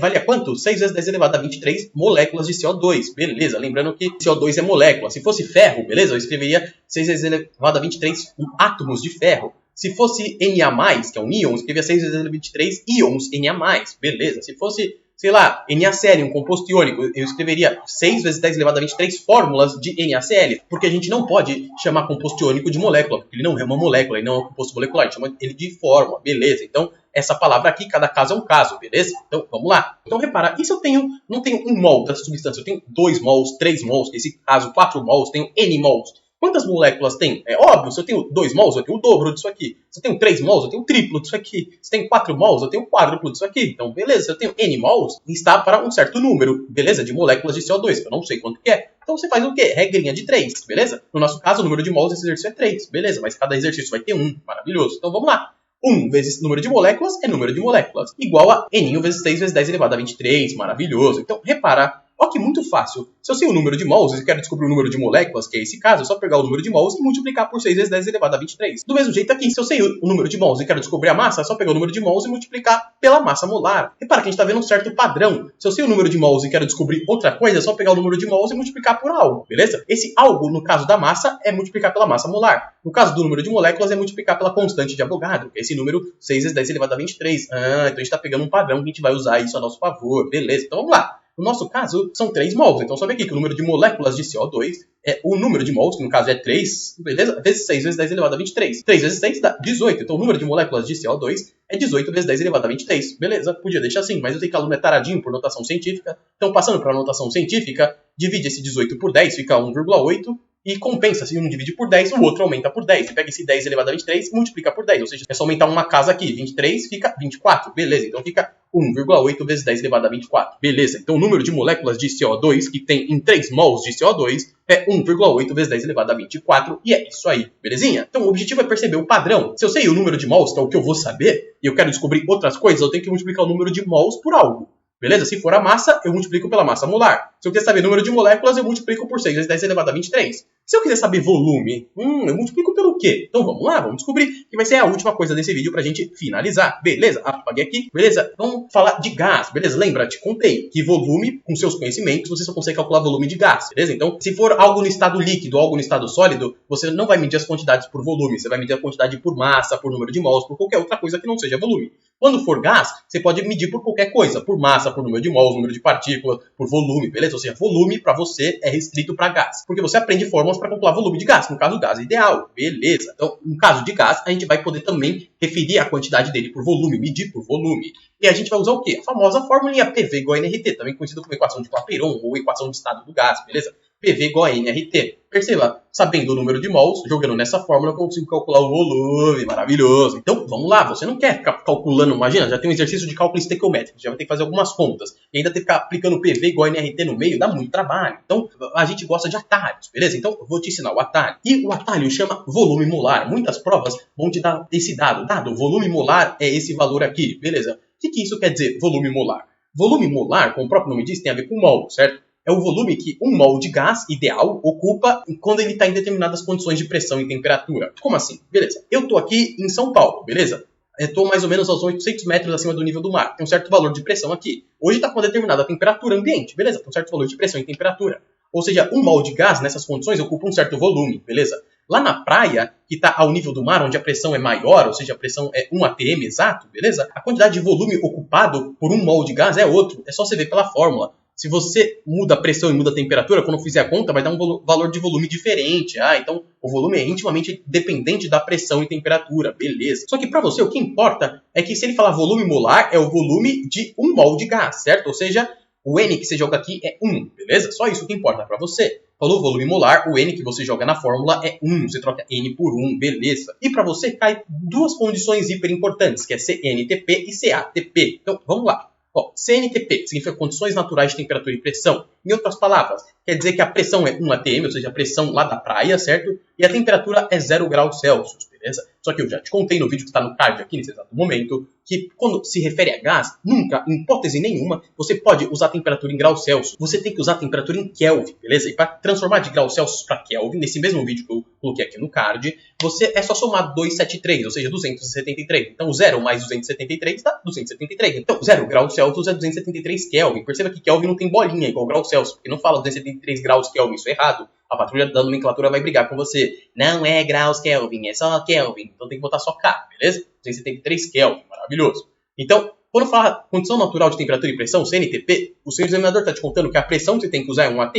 vale a quanto? 6 vezes 10 elevado a 23 moléculas de CO2. Beleza, lembrando que CO2 é molécula. Se fosse ferro, beleza, eu escreveria 6 vezes elevado a 23 átomos de ferro. Se fosse Na+, que é um íon, eu escreveria 6 vezes elevado a 23 íons Na+. Beleza, se fosse, sei lá, NaCl, um composto iônico, eu escreveria 6 vezes 10 elevado a 23 fórmulas de NaCl, porque a gente não pode chamar composto iônico de molécula, porque ele não é uma molécula, ele não é um composto molecular, a gente chama ele de fórmula, beleza? Então, essa palavra aqui, cada caso é um caso, beleza? Então, vamos lá. Então, repara, e se eu não tenho 1 mol dessa substância, eu tenho 2 mols, 3 mols, nesse caso 4 mols, tenho N mols. Quantas moléculas tem? É óbvio, se eu tenho 2 mols, eu tenho o dobro disso aqui. Se eu tenho 3 mols, eu tenho o triplo disso aqui. Se eu tenho 4 mols, eu tenho o quádruplo disso aqui. Então, beleza, se eu tenho N mols, está para um certo número, beleza? De moléculas de CO2, que eu não sei quanto que é. Então, você faz o quê? Regrinha de 3, beleza? No nosso caso, o número de mols desse exercício é 3, beleza? Mas cada exercício vai ter 1, maravilhoso. Então, vamos lá. 1 vezes número de moléculas é número de moléculas. Igual a N vezes 6 vezes 10 elevado a 23. Maravilhoso. Então, repara. Ó que muito fácil. Se eu sei o número de mols e quero descobrir o número de moléculas, que é esse caso, é só pegar o número de mols e multiplicar por 6 vezes 10 elevado a 23. Do mesmo jeito aqui, se eu sei o número de mols e quero descobrir a massa, é só pegar o número de mols e multiplicar pela massa molar. Repara que a gente está vendo um certo padrão. Se eu sei o número de mols e quero descobrir outra coisa, é só pegar o número de mols e multiplicar por algo, beleza? Esse algo, no caso da massa, é multiplicar pela massa molar. No caso do número de moléculas, é multiplicar pela constante de Avogadro, que é esse número 6 vezes 10 elevado a 23. Então a gente está pegando um padrão que a gente vai usar isso a nosso favor, beleza? Então vamos lá. No nosso caso, são 3 mols. Então, sobe aqui que o número de moléculas de CO2 é o número de mols, que no caso é 3, beleza? Vezes 6 vezes 10 elevado a 23. 3 vezes 6 dá 18. Então, o número de moléculas de CO2 é 18 vezes 10 elevado a 23. Beleza, podia deixar assim, mas eu sei que aluno é taradinho por notação científica. Então, passando para a notação científica, divide esse 18 por 10, fica 1,8. E compensa, se um divide por 10, o outro aumenta por 10. Você pega esse 10 elevado a 23 e multiplica por 10. Ou seja, é só aumentar uma casa aqui. 23 fica 24. Beleza, então fica 1,8 vezes 10 elevado a 24. Beleza, então o número de moléculas de CO2 que tem em 3 mols de CO2 é 1,8 vezes 10 elevado a 24. E é isso aí, belezinha? Então o objetivo é perceber o padrão. Se eu sei o número de mols, que é o que eu vou saber, e eu quero descobrir outras coisas, eu tenho que multiplicar o número de mols por algo. Beleza? Se for a massa, eu multiplico pela massa molar. Se eu quiser saber o número de moléculas, eu multiplico por 6 vezes 10 elevado a 23. Se eu quiser saber volume, eu multiplico pelo quê? Então vamos lá, vamos descobrir, que vai ser a última coisa desse vídeo pra gente finalizar. Beleza? Apaguei aqui. Beleza? Vamos falar de gás. Beleza? Lembra, te contei que volume, com seus conhecimentos, você só consegue calcular volume de gás. Beleza? Então, se for algo no estado líquido ou algo no estado sólido, você não vai medir as quantidades por volume. Você vai medir a quantidade por massa, por número de mols, por qualquer outra coisa que não seja volume. Quando for gás, você pode medir por qualquer coisa. Por massa, por número de mols, número de partículas, por volume. Beleza? Ou seja, volume pra você é restrito pra gás. Porque você aprende fórmulas para calcular volume de gás, no caso, gás ideal. Beleza. Então, no caso de gás, a gente vai poder também referir a quantidade dele por volume, medir por volume. E a gente vai usar o quê? A famosa fórmula PV igual a NRT, também conhecida como equação de Clapeyron ou equação de estado do gás, beleza? PV igual a NRT. Perceba, sabendo o número de mols, jogando nessa fórmula, eu consigo calcular o volume. Maravilhoso. Então, vamos lá. Você não quer ficar calculando, imagina, já tem um exercício de cálculo estequiométrico, já vai ter que fazer algumas contas. E ainda ter que ficar aplicando PV igual a NRT no meio, dá muito trabalho. Então, a gente gosta de atalhos, beleza? Então, eu vou te ensinar o atalho. E o atalho chama volume molar. Muitas provas vão te dar esse dado. Dado, volume molar é esse valor aqui, beleza? O que isso quer dizer, volume molar? Volume molar, como o próprio nome diz, tem a ver com mol, certo? É o volume que um mol de gás ideal ocupa quando ele está em determinadas condições de pressão e temperatura. Como assim? Beleza. Eu estou aqui em São Paulo, beleza? Eu estou mais ou menos aos 800 metros acima do nível do mar. Tem um certo valor de pressão aqui. Hoje está com uma determinada temperatura ambiente, beleza? Tem um certo valor de pressão e temperatura. Ou seja, um mol de gás nessas condições ocupa um certo volume, beleza? Lá na praia, que está ao nível do mar, onde a pressão é maior, ou seja, a pressão é 1 atm exato, beleza? A quantidade de volume ocupado por um mol de gás é outro. É só você ver pela fórmula. Se você muda a pressão e muda a temperatura, quando fizer a conta, vai dar um valor de volume diferente. Então o volume é intimamente dependente da pressão e temperatura, beleza. Só que para você, o que importa é que se ele falar volume molar, é o volume de um mol de gás, certo? Ou seja, o N que você joga aqui é 1, beleza? Só isso que importa para você. Falou volume molar, o N que você joga na fórmula é 1. Você troca N por 1, beleza. E para você cai duas condições hiper importantes, que é CNTP e CATP. Então, vamos lá. CNTP significa condições naturais de temperatura e pressão. Em outras palavras, quer dizer que a pressão é 1 atm, ou seja, a pressão lá da praia, certo? E a temperatura é 0 graus Celsius, beleza? Só que eu já te contei no vídeo que está no card aqui nesse exato momento, que quando se refere a gás, nunca, em hipótese nenhuma, você pode usar a temperatura em graus Celsius. Você tem que usar a temperatura em Kelvin, beleza? E para transformar de graus Celsius para Kelvin, nesse mesmo vídeo que eu coloquei aqui no card, você é só somar 273, ou seja, 273. Então 0 mais 273 dá 273. Então 0 graus Celsius é 273 Kelvin. Perceba que Kelvin não tem bolinha igual grau Celsius, porque não fala 273 graus Kelvin, isso é errado. A patrulha da nomenclatura vai brigar com você. Não é graus Kelvin, é só Kelvin. Então tem que botar só K, beleza? 273 Kelvin, maravilhoso. Então, quando fala condição natural de temperatura e pressão, CNTP, o seu examinador está te contando que a pressão que você tem que usar é 1 atm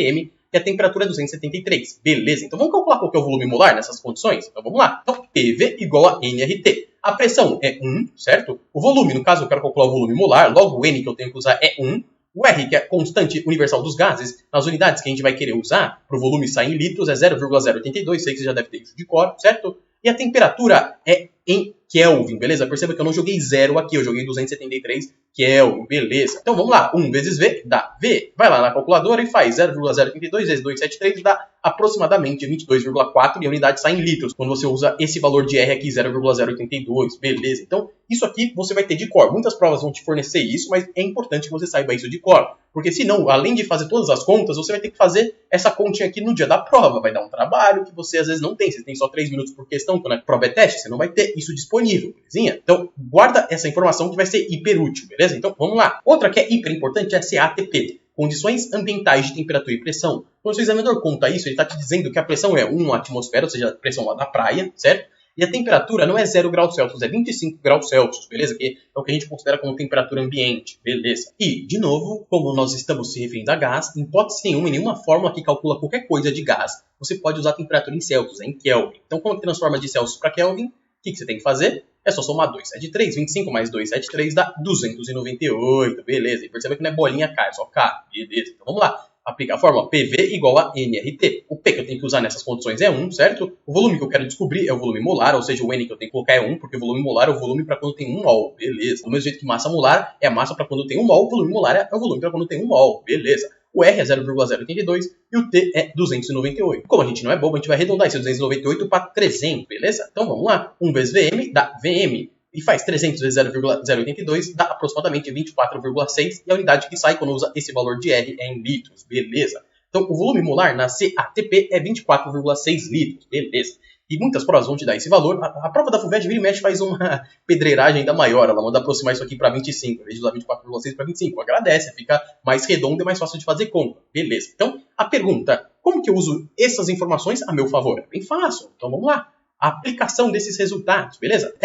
e a temperatura é 273. Beleza, então vamos calcular qual que é o volume molar nessas condições? Então vamos lá. Então, PV igual a NRT. A pressão é 1, certo? O volume, no caso eu quero calcular o volume molar, logo o N que eu tenho que usar é 1. O R, que é a constante universal dos gases, nas unidades que a gente vai querer usar para o volume sair em litros, é 0,082, sei que você já deve ter isso de cor, certo? E a temperatura é em Kelvin, beleza? Perceba que eu não joguei 0 aqui, eu joguei 273 Kelvin, beleza? Então vamos lá, 1 vezes V dá V. Vai lá na calculadora e faz 0,082 vezes 273 dá aproximadamente 22,4 e a unidade sai em litros, quando você usa esse valor de R aqui, 0,082, beleza? Então isso aqui você vai ter de cor. Muitas provas vão te fornecer isso, mas é importante que você saiba isso de cor. Porque senão, além de fazer todas as contas, você vai ter que fazer essa continha aqui no dia da prova. Vai dar um trabalho que você às vezes não tem. Você tem só 3 minutos por questão, quando a prova é teste, você não vai ter isso disponível, belezinha? Então, guarda essa informação que vai ser hiper útil, beleza? Então, vamos lá. Outra que é hiper importante é a CATP. Condições ambientais de temperatura e pressão. Quando o seu examinador conta isso, ele está te dizendo que a pressão é 1 atmosfera, ou seja, a pressão lá da praia, certo? E a temperatura não é 0 graus Celsius, é 25 graus Celsius, beleza? Que é o que a gente considera como temperatura ambiente, beleza? E, de novo, como nós estamos se referindo a gás, em hipótese nenhuma, em nenhuma fórmula que calcula qualquer coisa de gás, você pode usar a temperatura em Celsius, em Kelvin. Então, como transforma de Celsius para Kelvin, o que você tem que fazer? É só somar 273, 25 mais 273 dá 298, beleza? E perceba que não é bolinha K, é só K, beleza? Então, vamos lá. Aplicar a fórmula PV igual a NRT. O P que eu tenho que usar nessas condições é 1, certo? O volume que eu quero descobrir é o volume molar, ou seja, o N que eu tenho que colocar é 1, porque o volume molar é o volume para quando tem 1 mol, beleza. Do mesmo jeito que massa molar é a massa para quando tem 1 mol, o volume molar é o volume para quando tem 1 mol, beleza. O R é 0,082 e o T é 298. Como a gente não é bobo, a gente vai arredondar esse 298 para 300, beleza? Então vamos lá. 1 vezes VM dá VM. E faz 300 vezes 0,082, dá aproximadamente 24,6. E a unidade que sai quando usa esse valor de R é em litros, beleza? Então o volume molar na CATP é 24,6 litros, beleza? E muitas provas vão te dar esse valor. A prova da FUVEST vira e mexe faz uma pedreiragem ainda maior. Ela manda aproximar isso aqui para 25, em vez de usar 24,6 para 25. Agradece, fica mais redondo e mais fácil de fazer conta. Beleza. Então, a pergunta, como que eu uso essas informações a meu favor? É bem fácil. Então, vamos lá. A aplicação desses resultados, beleza?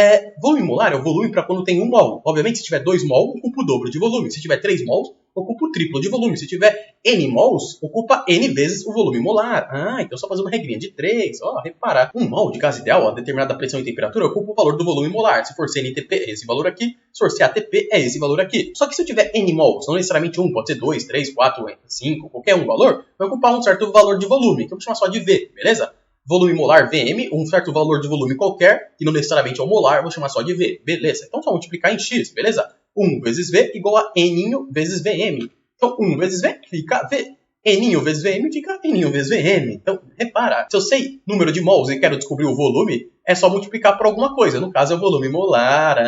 Volume molar é o volume para quando tem 1 mol. Obviamente, se tiver 2 mol, ocupa o dobro de volume. Se tiver 3 mols, ocupa o triplo de volume. Se tiver N mols, ocupa N vezes o volume molar. Então é só fazer uma regrinha de 3. Reparar. Um mol de gás ideal a determinada pressão e temperatura ocupa o valor do volume molar. Se for CNTP, é esse valor aqui. Se for CATP, é esse valor aqui. Só que se eu tiver N mols, não necessariamente 1, pode ser 2, 3, 4, 5, qualquer um valor, vai ocupar um certo valor de volume, que eu vou chamar só de V, beleza? Volume molar VM, um certo valor de volume qualquer, que não necessariamente é o molar, vou chamar só de V, beleza? Então só multiplicar em X, beleza? 1 vezes V igual a N vezes VM. Então 1 vezes V fica V. N vezes VM fica N vezes VM. Então, repara, se eu sei número de mols e quero descobrir o volume, é só multiplicar por alguma coisa. No caso, é o volume molar.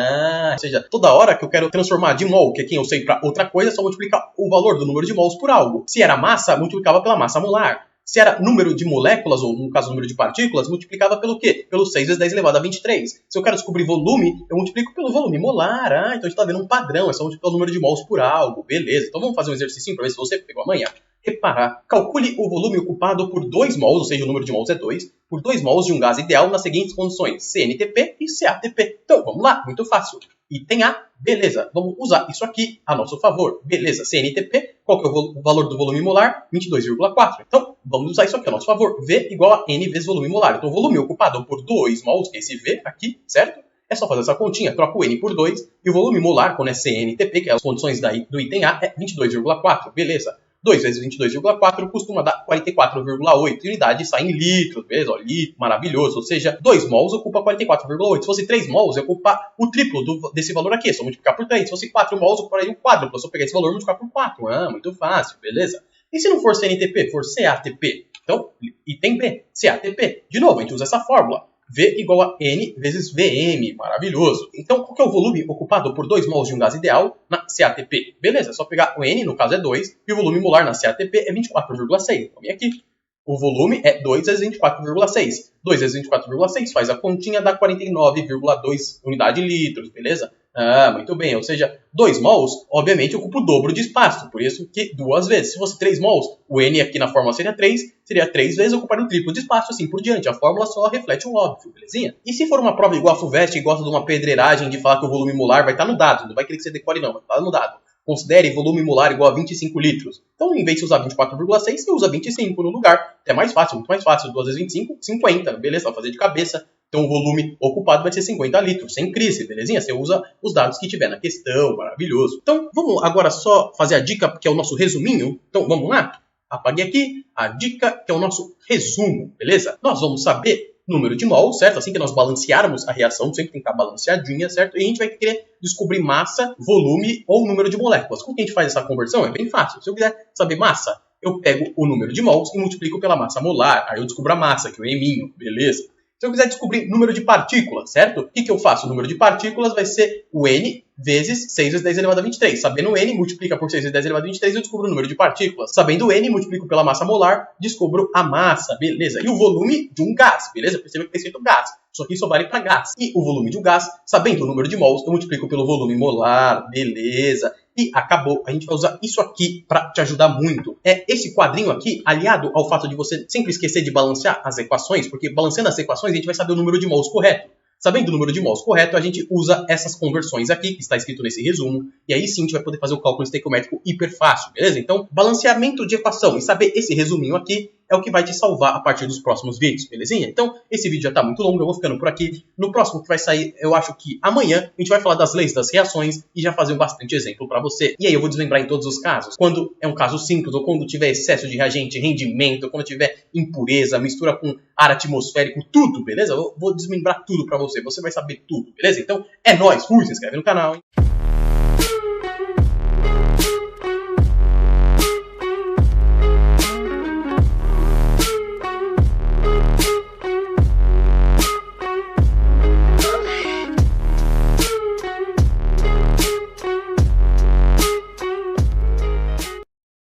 Ou seja, toda hora que eu quero transformar de mol, que é quem eu sei, para outra coisa, é só multiplicar o valor do número de mols por algo. Se era massa, multiplicava pela massa molar. Se era número de moléculas, ou no caso número de partículas, multiplicava pelo quê? Pelo 6 vezes 10 elevado a 23. Se eu quero descobrir volume, eu multiplico pelo volume molar. Então a gente está vendo um padrão, é só multiplicar o número de mols por algo. Beleza, então vamos fazer um exercício para ver se você pegou amanhã. Reparar, calcule o volume ocupado por 2 mols, ou seja, o número de mols é 2, por 2 mols de um gás ideal nas seguintes condições, CNTP e CATP. Então, vamos lá, muito fácil. Item A, beleza, vamos usar isso aqui a nosso favor. Beleza, CNTP, qual que é o valor do volume molar? 22,4. Então, vamos usar isso aqui a nosso favor. V igual a N vezes volume molar. Então, o volume ocupado por 2 mols, que é esse V aqui, certo? É só fazer essa continha, troca o N por 2, e o volume molar, quando é CNTP, que é as condições do item A, é 22,4, beleza. 2 vezes 22,4 costuma dar 44,8 unidades, sai em litros, beleza? Litro, maravilhoso. Ou seja, 2 mols ocupa 44,8. Se fosse 3 mols, ocupa o triplo desse valor aqui. É só multiplicar por 3. Se fosse 4 mols, ocuparia o quádruplo. É só pegar esse valor e multiplicar por 4. Muito fácil, beleza? E se não for CNTP, for CATP? Então, item B, CATP. De novo, a gente usa essa fórmula. V igual a N vezes VM. Maravilhoso. Então, qual que é o volume ocupado por 2 mols de um gás ideal na CATP? Beleza, é só pegar o N, no caso é 2, e o volume molar na CATP é 24,6. Então, vem aqui. O volume é 2 vezes 24,6. 2 vezes 24,6 faz a continha, dá 49,2 unidade de litros, beleza? Muito bem. Ou seja, 2 mols, obviamente, ocupa o dobro de espaço. Por isso que 2 vezes. Se fosse 3 mols, o N aqui na fórmula seria 3. Seria 3 vezes ocupar o triplo de espaço, assim por diante. A fórmula só reflete o óbvio, belezinha? E se for uma prova igual a FUVEST e gosta de uma pedreiragem de falar que o volume molar vai estar no dado, não vai querer que você decore não, vai estar no dado. Considere volume molar igual a 25 litros. Então, em vez de usar 24,6, você usa 25 no lugar. É mais fácil, muito mais fácil. 2 vezes 25, 50. Beleza, vai fazer de cabeça. Então, o volume ocupado vai ser 50 litros, sem crise, belezinha? Você usa os dados que tiver na questão, maravilhoso. Então, vamos agora só fazer a dica, que é o nosso resuminho. Então, vamos lá? Apaguei aqui a dica, que é o nosso resumo, beleza? Nós vamos saber número de mol, certo? Assim que nós balancearmos a reação, sempre tem que estar balanceadinha, certo? E a gente vai querer descobrir massa, volume ou número de moléculas. Como que a gente faz essa conversão? É bem fácil. Se eu quiser saber massa, eu pego o número de mols e multiplico pela massa molar. Aí eu descubro a massa, que é o eminho, beleza? Se eu quiser descobrir número de partículas, certo? O que eu faço? O número de partículas vai ser o N vezes 6 vezes 10 elevado a 23. Sabendo o N, multiplica por 6 vezes 10 elevado a 23 e eu descubro o número de partículas. Sabendo o N, multiplico pela massa molar, descubro a massa, beleza? E o volume de um gás, beleza? Perceba que tem escrito gás. Só que isso vale para gás. E o volume de um gás, sabendo o número de mols, eu multiplico pelo volume molar, beleza? E acabou. A gente vai usar isso aqui para te ajudar muito. É esse quadrinho aqui, aliado ao fato de você sempre esquecer de balancear as equações, porque balanceando as equações a gente vai saber o número de mols correto. Sabendo o número de mols correto, a gente usa essas conversões aqui, que está escrito nesse resumo, e aí sim a gente vai poder fazer o cálculo estequiométrico hiper fácil, beleza? Então, balanceamento de equação e saber esse resuminho aqui é o que vai te salvar a partir dos próximos vídeos, belezinha? Então, esse vídeo já está muito longo, eu vou ficando por aqui. No próximo que vai sair, eu acho que amanhã, a gente vai falar das leis das reações e já fazer um bastante exemplo para você. E aí eu vou desmembrar em todos os casos. Quando é um caso simples, ou quando tiver excesso de reagente, rendimento, ou quando tiver impureza, mistura com ar atmosférico, tudo, beleza? Eu vou desmembrar tudo para você, você vai saber tudo, beleza? Então, é nóis, fui, se inscreve no canal, hein?